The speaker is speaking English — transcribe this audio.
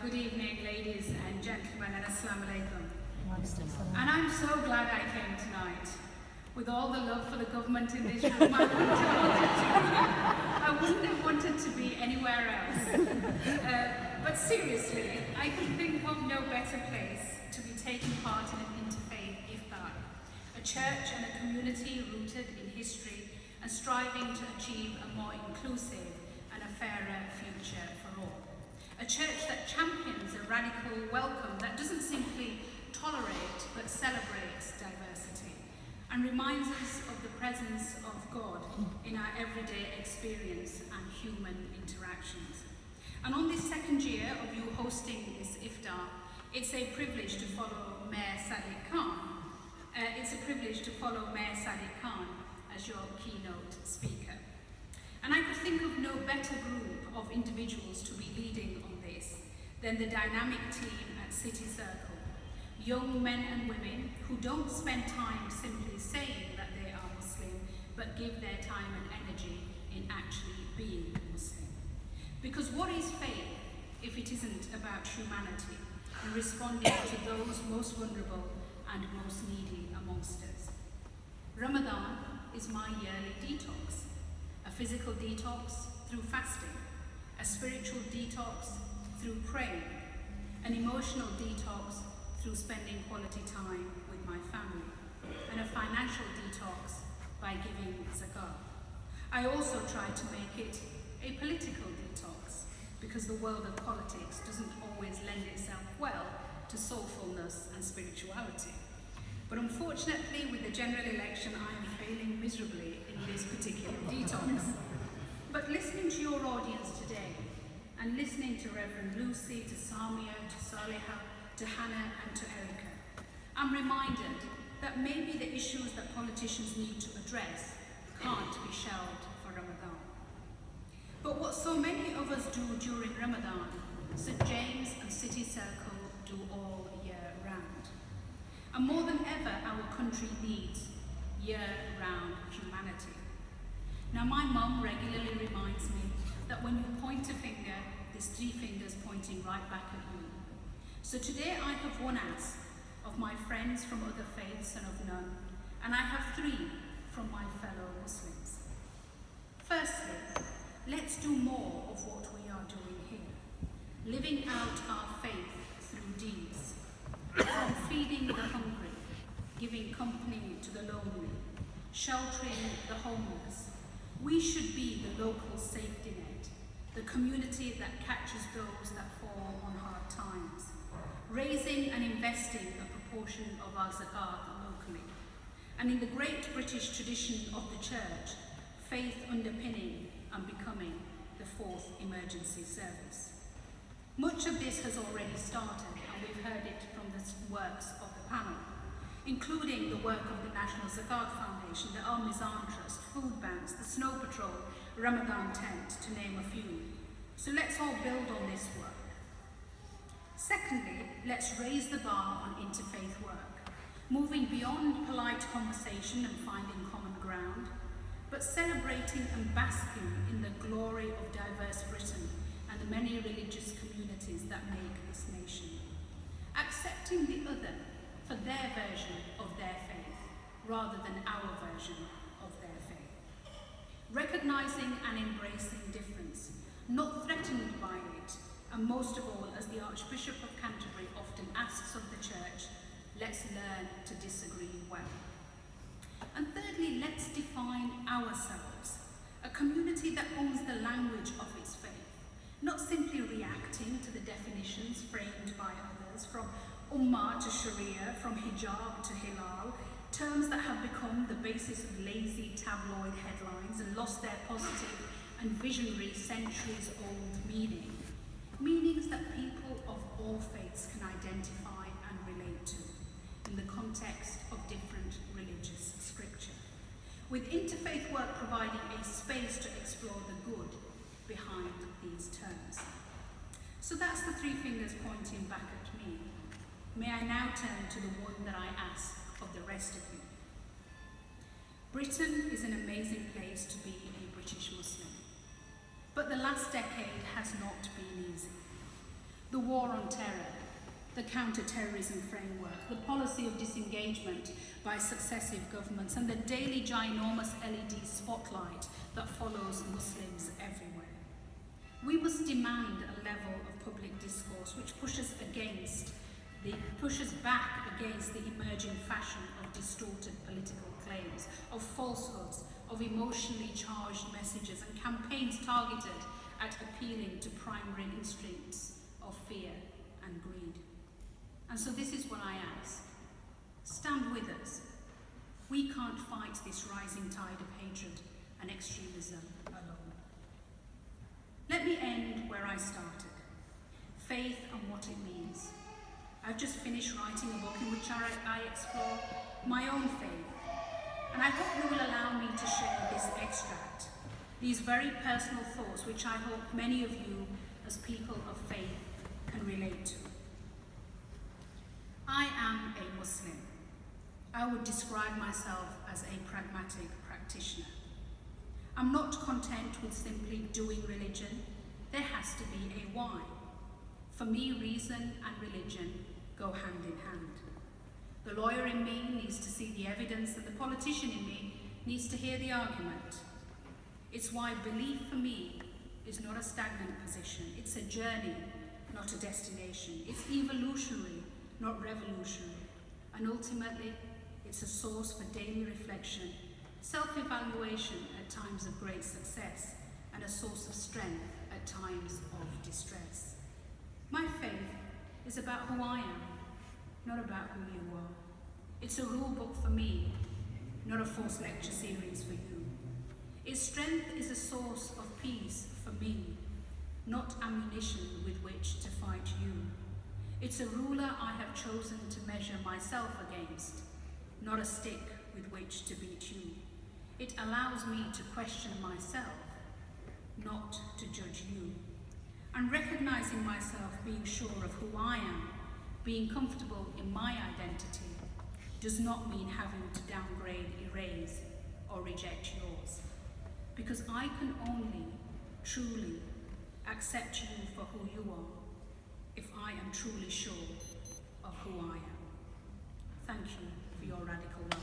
Good evening, ladies and gentlemen, and Assalamu alaikum. And I'm so glad I came tonight. With all the love for the government in this room, I wouldn't have wanted to be anywhere else. But seriously, I can think of no better place to be taking part in an interfaith Iftar, a church and a community rooted in history and striving to achieve a more inclusive and a fairer future for all. A church that champions a radical welcome that doesn't simply tolerate but celebrates diversity and reminds us of the presence of God in our everyday experience and human interactions. And on this second year of you hosting this Iftar, it's a privilege to follow Mayor Sadiq Khan. As your keynote speaker. And I could think of no better group of individuals to be leading on this than the dynamic team at City Circle. Young men and women who don't spend time simply saying that they are Muslim, but give their time and energy in actually being Muslim. Because what is faith if it isn't about humanity and responding to those most vulnerable and most needy amongst us? Ramadan is my yearly detox, a physical detox through fasting, a spiritual detox through praying, an emotional detox through spending quality time with my family, and a financial detox by giving zakat. I also try to make it a political detox because the world of politics doesn't always lend itself well to soulfulness and spirituality. But unfortunately, with the general election, I am failing miserably in this particular detox. But listening to your audience today, and listening to Reverend Lucy, to Samia, to Saliha, to Hannah, and to Erica, I'm reminded that maybe the issues that politicians need to address can't be shelved for Ramadan. But what so many of us do during Ramadan, St. James and City Circle do all year round. And more than ever, our country needs year-round humanity. Now, my mum regularly reminds me that when you point a finger, there's three fingers pointing right back at you. So today I have one ask of my friends from other faiths and of none, and I have three from my fellow Muslims. Firstly, let's do more of what we are doing here, living out our faith through deeds. From feeding the hungry, giving company to the lonely, sheltering the homeless, we should be the local safety net, the community that catches those that fall on hard times, raising and investing a proportion of our zakat locally, and in the great British tradition of the church, faith underpinning and becoming the fourth emergency service. Much of this has already started, and we've heard it from the works of the panel, including the work of the National Zakat Foundation, the Al Mizan Trust, food banks, the Snow Patrol, Ramadan Tent, to name a few. So let's all build on this work. Secondly, let's raise the bar on interfaith work, moving beyond polite conversation and finding common ground, but celebrating and basking in the glory of diverse Britain and the many religious communities that make this nation. Accepting the other for their version of their faith, rather than our version of their faith. Recognizing and embracing difference, not threatened by it, and most of all, as the Archbishop of Canterbury often asks of the Church, let's learn to disagree well. And thirdly, let's define ourselves, a community that owns the language of its faith, not simply reacting to the definitions framed by others, from Ummah to Sharia, from hijab to hilal, terms that have become the basis of lazy tabloid headlines and lost their positive and visionary centuries-old meaning. Meanings that people of all faiths can identify and relate to in the context of different religious scripture, with interfaith work providing a space to explore the good behind these terms. So that's the three fingers pointing back at me. May I now turn to the one that I ask of the rest of you. Britain is an amazing place to be a British Muslim, but the last decade has not been easy. the war on terror, the counter-terrorism framework, the policy of disengagement by successive governments, and the daily ginormous LED spotlight that follows Muslims everywhere. We must demand a level of public discourse which pushes back against the emerging fashion of distorted political claims, of falsehoods, of emotionally charged messages and campaigns targeted at appealing to primary instincts of fear and greed. And so this is what I ask. Stand with us. We can't fight this rising tide of hatred and extremism alone. Let me end where I started. Faith and what it means. I've just finished writing a book in which I explore my own faith. And I hope you will allow me to share this extract, these very personal thoughts which I hope many of you as people of faith can relate to. I am a Muslim. I would describe myself as a pragmatic practitioner. I'm not content with simply doing religion. There has to be a why. For me, reason and religion go hand in hand. The lawyer in me needs to see the evidence, and the politician in me needs to hear the argument. It's why belief for me is not a stagnant position. It's a journey, not a destination. It's evolutionary, not revolutionary. And ultimately, it's a source for daily reflection, self-evaluation at times of great success, and a source of strength at times of distress. My faith is about who I am, not about who you are. It's a rule book for me, not a forced lecture series for you. Its strength is a source of peace for me, not ammunition with which to fight you. It's a ruler I have chosen to measure myself against, not a stick with which to beat you. It allows me to question myself, not to judge you. And recognizing myself, being sure of who I am, being comfortable in my identity, does not mean having to downgrade, erase, or reject yours. Because I can only truly accept you for who you are if I am truly sure of who I am. Thank you for your radical love.